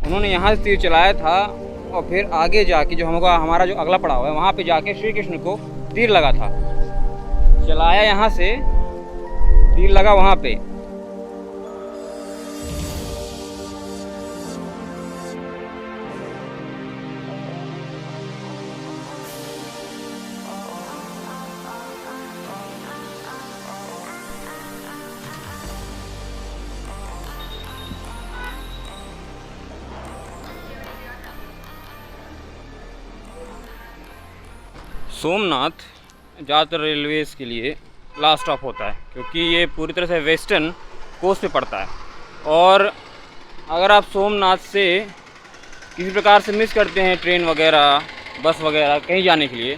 उन्होंने यहाँ से तीर चलाया था और फिर आगे जाके जो हमारा जो अगला पड़ाव है वहाँ पे जाके श्री कृष्ण को तीर लगा था। चलाया यहाँ से, तीर लगा वहाँ पे। सोमनाथ ज़्यादातर रेलवेज़ के लिए लास्ट स्टॉप होता है, क्योंकि ये पूरी तरह से वेस्टर्न कोस्ट पे पड़ता है। और अगर आप सोमनाथ से किसी प्रकार से मिस करते हैं ट्रेन वगैरह, बस वगैरह कहीं जाने के लिए,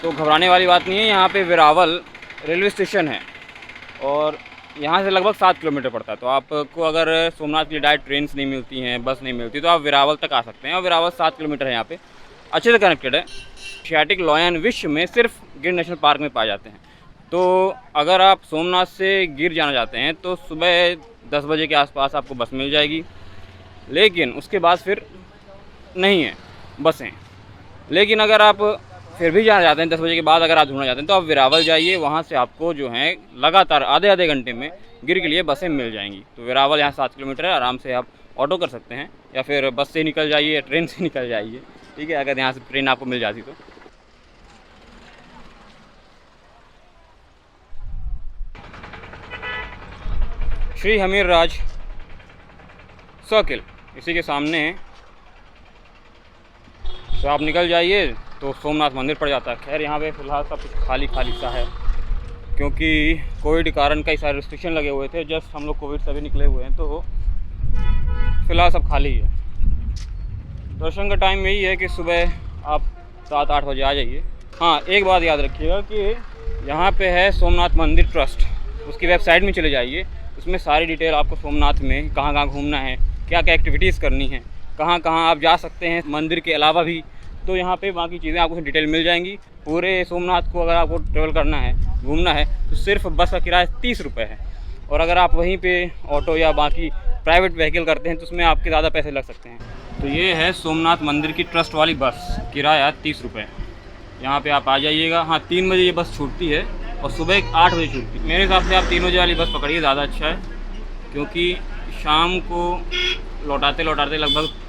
तो घबराने वाली बात नहीं है। यहाँ पे वेरावल रेलवे स्टेशन है और यहाँ से लगभग 7 किलोमीटर पड़ता है। तो आपको अगर सोमनाथ के लिए डायरेक्ट ट्रेन नहीं मिलती हैं, बस नहीं मिलती, तो आप वेरावल तक आ सकते हैं। और वेरावल 7 किलोमीटर है, यहाँ पे अच्छे से कनेक्टेड है। एशियाटिक लॉयन विश्व में सिर्फ गिर नेशनल पार्क में पाए जाते हैं। तो अगर आप सोमनाथ से गिर जाना चाहते हैं तो सुबह 10 बजे के आसपास आपको बस मिल जाएगी, लेकिन उसके बाद फिर नहीं है बसें। लेकिन अगर आप फिर भी जाना चाहते हैं 10 बजे के बाद, अगर आप ढूंढना चाहते हैं, तो आप वेरावल जाइए। वहाँ से आपको जो है लगातार आधे घंटे में गिर के लिए बसें मिल जाएंगी। तो वेरावल यहाँ 7 किलोमीटर है, आराम से आप ऑटो कर सकते हैं या फिर बस से निकल जाइए या ट्रेन से निकल जाइए, ठीक है, अगर यहाँ से ट्रेन आपको मिल जाती तो। श्री हमीर राज सर्किल इसी के सामने है, तो आप निकल जाइए तो सोमनाथ मंदिर पड़ जाता है। खैर यहाँ पे फ़िलहाल सब कुछ खाली खाली सा है, क्योंकि कोविड के कारण कई सारे रिस्ट्रिक्शन लगे हुए थे। जस्ट हम लोग कोविड से भी निकले हुए हैं, तो फ़िलहाल सब खाली है। दर्शन का टाइम यही है कि सुबह आप 7-8 बजे आ जाइए। हाँ, एक बात याद रखिएगा कि यहाँ पे है सोमनाथ मंदिर ट्रस्ट, उसकी वेबसाइट में चले जाइए। उसमें सारी डिटेल आपको सोमनाथ में कहाँ कहाँ घूमना है, क्या क्या एक्टिविटीज़ करनी है, कहाँ कहाँ आप जा सकते हैं मंदिर के अलावा भी, तो यहाँ पे बाकी चीज़ें आपको डिटेल मिल जाएंगी। पूरे सोमनाथ को अगर आपको ट्रेवल करना है, घूमना है, तो सिर्फ बस का किराया 30 रुपये है। और अगर आप वहीं पे ऑटो या बाकी प्राइवेट व्हीकल करते हैं तो उसमें आपके ज़्यादा पैसे लग सकते हैं। तो ये है सोमनाथ मंदिर की ट्रस्ट वाली बस, किराया 30 रुपये। यहाँ पे आप आ जाइएगा। हाँ, 3 बजे ये बस छूटती है और सुबह 8 बजे छूटती है। मेरे हिसाब से आप 3 बजे वाली बस पकड़िए, ज़्यादा अच्छा है, क्योंकि शाम को लौटाते लौटाते लगभग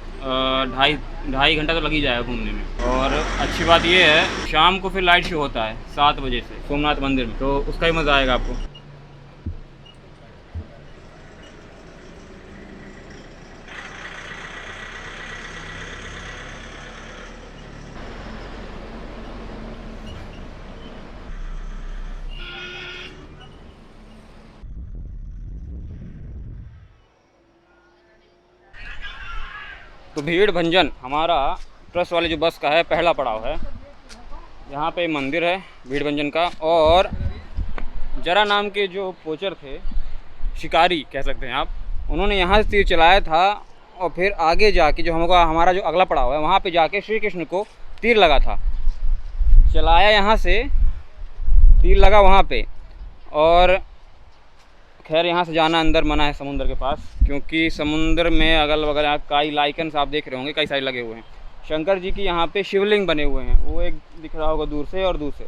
ढाई घंटा तो लग ही जाएगा घूमने में। और अच्छी बात ये है, शाम को फिर लाइट शो होता है 7 बजे से सोमनाथ मंदिर में, तो उसका ही मज़ा आएगा आपको। तो भीड़ भंजन हमारा ट्रस्ट वाले जो बस का है पहला पड़ाव है। यहाँ पे मंदिर है भीड़ भंजन का, और जरा नाम के जो पोचर थे, शिकारी कह सकते हैं आप, उन्होंने यहाँ से तीर चलाया था और फिर आगे जाके जो हमारा जो अगला पड़ाव है वहाँ पे जाके श्री कृष्ण को तीर लगा था। चलाया यहाँ से, तीर लगा वहाँ पे। और खैर यहाँ से जाना अंदर मना है समुद्र के पास, क्योंकि समुद्र में अगल बगल कई लाइकन्स आप देख रहे होंगे, कई सारे लगे हुए हैं। शंकर जी की यहाँ पे शिवलिंग बने हुए हैं, वो एक दिख रहा होगा दूर से। और दूर से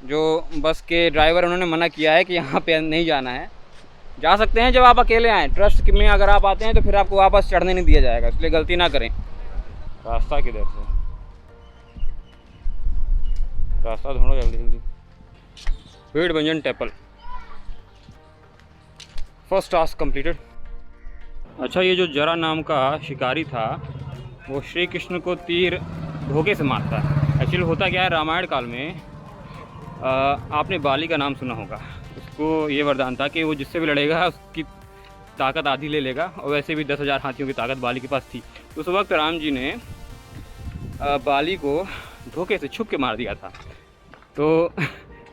जो बस के ड्राइवर उन्होंने मना किया है कि यहाँ पे नहीं जाना है। जा सकते हैं जब आप अकेले आएँ, ट्रस्ट में अगर आप आते हैं तो फिर आपको वापस चढ़ने नहीं दिया जाएगा, इसलिए गलती ना करें। रास्ता किधर से, रास्ता ढूंढो जल्दी जल्दी। भीड़ भंजन टेम्पल, फर्स्ट टास्क कंप्लीटेड। अच्छा, ये जो जरा नाम का शिकारी था वो श्री कृष्ण को तीर धोखे से मारता है। एक्चुअली होता क्या है, रामायण काल में आपने बाली का नाम सुना होगा। उसको ये वरदान था कि वो जिससे भी लड़ेगा उसकी ताकत आधी ले लेगा, और वैसे भी 10,000 हाथियों की ताकत बाली के पास थी। तो उस वक्त राम जी ने बाली को धोखे से छुप के मार दिया था। तो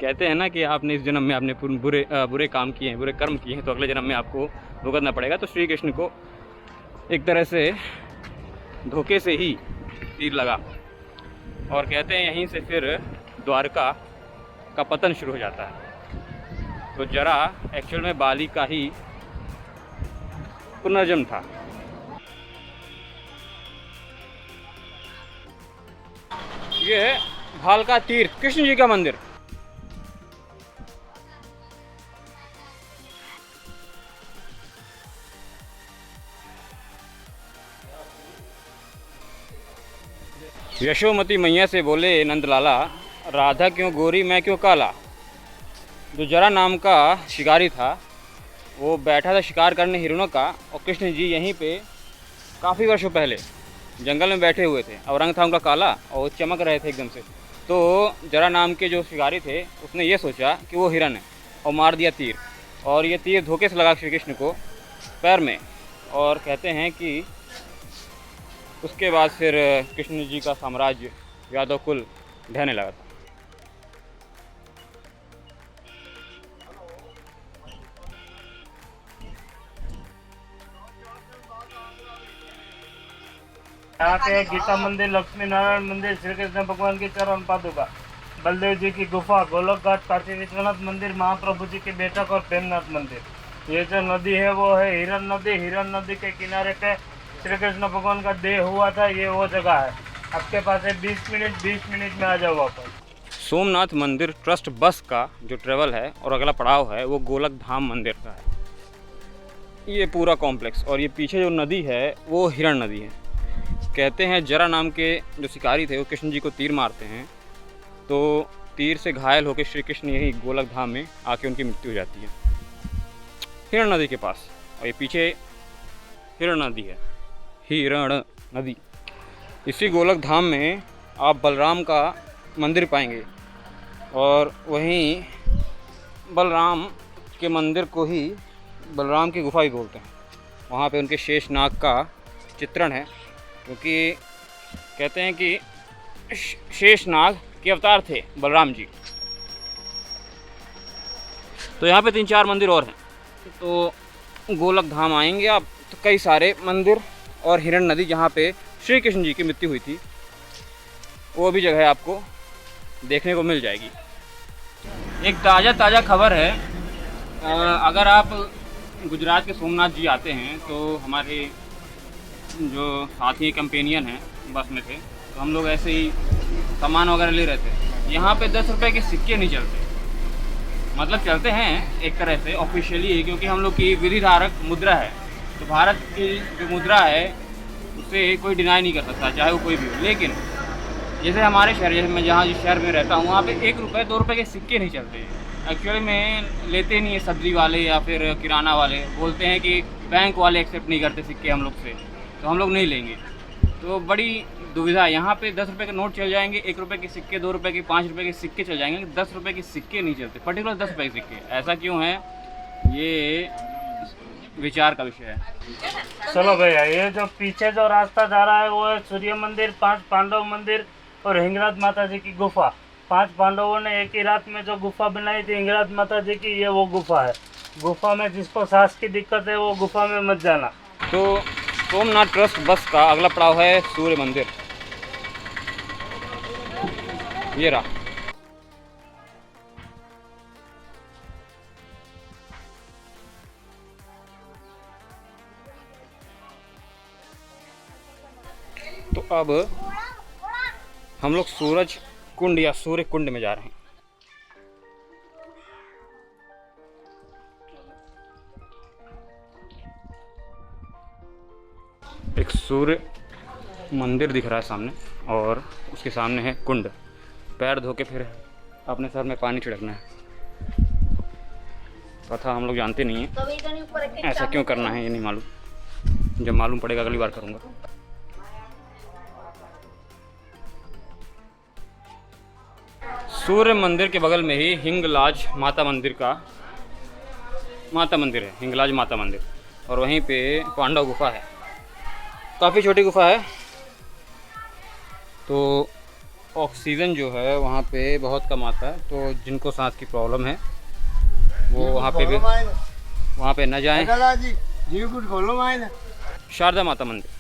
कहते हैं ना कि आपने इस जन्म में आपने बुरे काम किए हैं, बुरे कर्म किए हैं, तो अगले जन्म में आपको भुगतना पड़ेगा। तो श्री कृष्ण को एक तरह से धोखे से ही तीर लगा, और कहते हैं यहीं से फिर द्वारका का पतन शुरू हो जाता है। तो जरा एक्चुअल में बाली का ही पुनर्जन्म था। ये है भालका तीर्थ कृष्ण जी का मंदिर। यशोमती मैया से बोले नंदलाला, राधा क्यों गोरी मैं क्यों काला। जो जरा नाम का शिकारी था वो बैठा था शिकार करने हिरणों का, और कृष्ण जी यहीं पे काफ़ी वर्षों पहले जंगल में बैठे हुए थे और रंग था उनका काला और वो चमक रहे थे एकदम से। तो जरा नाम के जो शिकारी थे उसने ये सोचा कि वो हिरन है और मार दिया तीर, और ये तीर धोखे से लगा श्री कृष्ण को पैर में, और कहते हैं कि उसके बाद फिर कृष्ण जी का साम्राज्य यादव कुल ढहने लगा था। यहाँ पे गीता मंदिर, लक्ष्मी नारायण मंदिर, श्री कृष्ण भगवान की चरण पादुका, बलदेव जी की गुफा, गोलोक घाट, काशी विश्वनाथ मंदिर, महाप्रभु जी की बैठक और प्रेमनाथ मंदिर। ये जो नदी है वो है हिरन नदी। हिरन नदी के किनारे पे श्री कृष्ण भगवान का देह हुआ था, ये वो जगह है। आपके पास है 20 मिनट में आ जाओ वापस। सोमनाथ मंदिर ट्रस्ट बस का जो ट्रेवल है और अगला पड़ाव है वो गोलक धाम मंदिर का है। ये पूरा कॉम्प्लेक्स, और ये पीछे जो नदी है वो हिरण नदी है। कहते हैं जरा नाम के जो शिकारी थे वो कृष्ण जी को तीर मारते हैं, तो तीर से घायल होकर श्री कृष्ण यही गोलक धाम में आके उनकी मृत्यु हो जाती है हिरण नदी के पास। और ये पीछे हिरण नदी है, हिरण नदी। इसी गोलक धाम में आप बलराम का मंदिर पाएंगे, और वहीं बलराम के मंदिर को ही बलराम की गुफा भी बोलते हैं। वहाँ पे उनके शेषनाग का चित्रण है, क्योंकि कहते हैं कि शेषनाग के अवतार थे बलराम जी। तो यहाँ पे 3-4 मंदिर और हैं। तो गोलक धाम आएंगे आप तो कई सारे मंदिर और हिरण नदी जहाँ पे श्री कृष्ण जी की मृत्यु हुई थी वो भी जगह आपको देखने को मिल जाएगी। एक ताज़ा खबर है, अगर आप गुजरात के सोमनाथ जी आते हैं तो हमारे जो साथी कंपेनियन हैं बस में थे, तो हम लोग ऐसे ही सामान वगैरह ले रहे थे। यहाँ पे 10 रुपए के सिक्के नहीं चलते, मतलब चलते हैं एक तरह से ऑफिशियली, क्योंकि हम लोग की विधि धारक मुद्रा है। तो भारत की जो मुद्रा है उसे कोई डिनाई नहीं कर सकता, चाहे वो कोई भी हो। लेकिन जैसे हमारे शहर, जैसे मैं जहाँ जिस शहर में रहता हूँ वहाँ पे 1 रुपये 2 रुपये के सिक्के नहीं चलते। एक्चुअली में लेते नहीं है सब्जी वाले या फिर किराना वाले, बोलते हैं कि बैंक वाले एक्सेप्ट नहीं करते सिक्के हम लोग से, तो हम लोग नहीं लेंगे। तो बड़ी दुविधा है। यहाँ पे 10 रुपये के नोट चल जाएंगे, 1 रुपये के सिक्के, 2 रुपये के, 5 रुपये के सिक्के चल जाएंगे, 10 रुपये के सिक्के नहीं चलते, पर्टिकुलर 10 रुपये के सिक्के। ऐसा क्यों है, ये विचार का विषय है। चलो भैया, ये जो पीछे जो रास्ता जा रहा है वो है सूर्य मंदिर, 5 पांडव मंदिर और हिंगलाज माता जी की गुफा। 5 पांडवों ने एक ही रात में जो गुफा बनाई थी हिंगलाज माता जी की, ये वो गुफा है। गुफा में जिसको सांस की दिक्कत है वो गुफा में मत जाना। तो सोमनाथ ट्रस्ट बस का अगला पड़ाव है सूर्य मंदिर। ये रहा। तो अब हम लोग सूरज कुंड या सूर्य कुंड में जा रहे हैं। एक सूर्य मंदिर दिख रहा है सामने, और उसके सामने है कुंड। पैर धो के फिर अपने सर में पानी छिड़कना है। कथा हम लोग जानते नहीं हैं, ऐसा क्यों करना है ये नहीं मालूम, जब मालूम पड़ेगा अगली बार करूँगा। सूर्य मंदिर के बगल में ही हिंगलाज माता मंदिर है, हिंगलाज माता मंदिर, और वहीं पे पांडव गुफा है। काफ़ी छोटी गुफा है, तो ऑक्सीजन जो है वहाँ पे बहुत कम आता है, तो जिनको सांस की प्रॉब्लम है वो वहाँ पे न जाएं। शारदा माता मंदिर,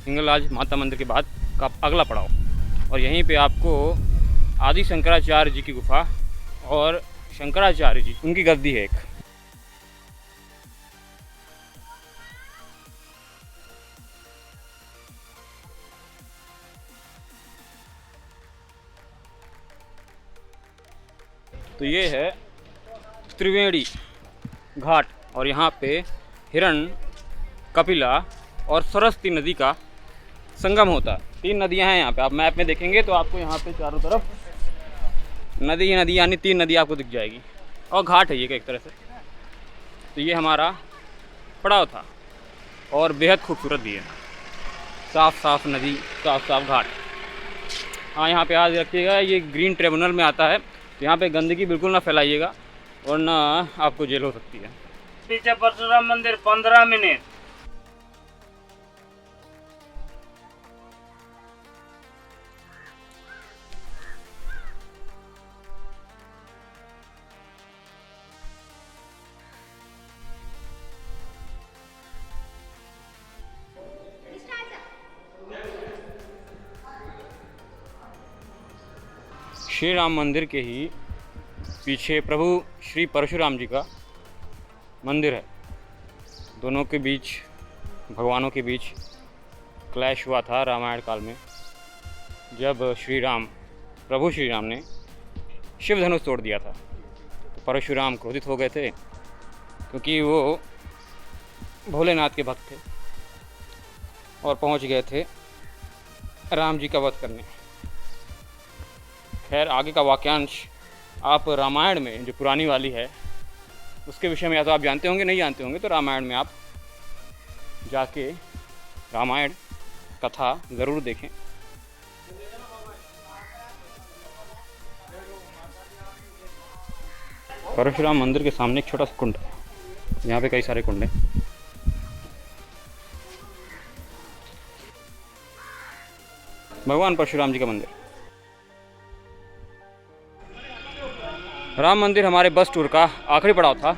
हिंगलाज माता मंदिर के बाद का अगला पड़ाव, और यहीं पे आपको आदि शंकराचार्य जी की गुफा और शंकराचार्य जी उनकी गद्दी है एक। तो ये है त्रिवेणी घाट और यहाँ पे हिरण, कपिला और सरस्वती नदी का संगम होता है। 3 नदियाँ हैं यहाँ पे। आप मैप में देखेंगे तो आपको यहाँ पे चारों तरफ नदी ही नदी, यानी 3 नदी आपको दिख जाएगी और घाट है ये एक तरह से। तो ये हमारा पड़ाव था और बेहद खूबसूरत भी है। साफ़ साफ़ नदी, साफ़ साफ़ घाट। हाँ, यहाँ पे याद रखिएगा ये ग्रीन ट्रिब्यूनल में आता है, तो यहाँ पे गंदगी बिल्कुल ना फैलाइएगा वरना आपको जेल हो सकती है। पीछे परशुराम मंदिर 15 मिनट। श्री राम मंदिर के ही पीछे प्रभु श्री परशुराम जी का मंदिर है। दोनों के बीच, भगवानों के बीच क्लैश हुआ था रामायण काल में, जब प्रभु श्री राम ने शिव धनुष तोड़ दिया था। तो परशुराम क्रोधित हो गए थे क्योंकि वो भोलेनाथ के भक्त थे और पहुंच गए थे राम जी का वध करने। खैर, आगे का वाक्यांश आप रामायण में, जो पुरानी वाली है, उसके विषय में या तो आप जानते होंगे, नहीं जानते होंगे तो रामायण में आप जाके रामायण कथा ज़रूर देखें। परशुराम मंदिर के सामने एक छोटा सा कुंड है, यहाँ पे कई सारे कुंड हैं। भगवान परशुराम जी का मंदिर। राम मंदिर हमारे बस टूर का आखिरी पड़ाव था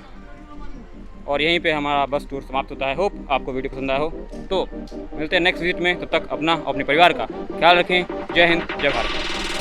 और यहीं पे हमारा बस टूर समाप्त होता है। होप आपको वीडियो पसंद आया हो। तो मिलते हैं नेक्स्ट विजिट में, तब तक अपना और अपने परिवार का ख्याल रखें। जय हिंद, जय भारत।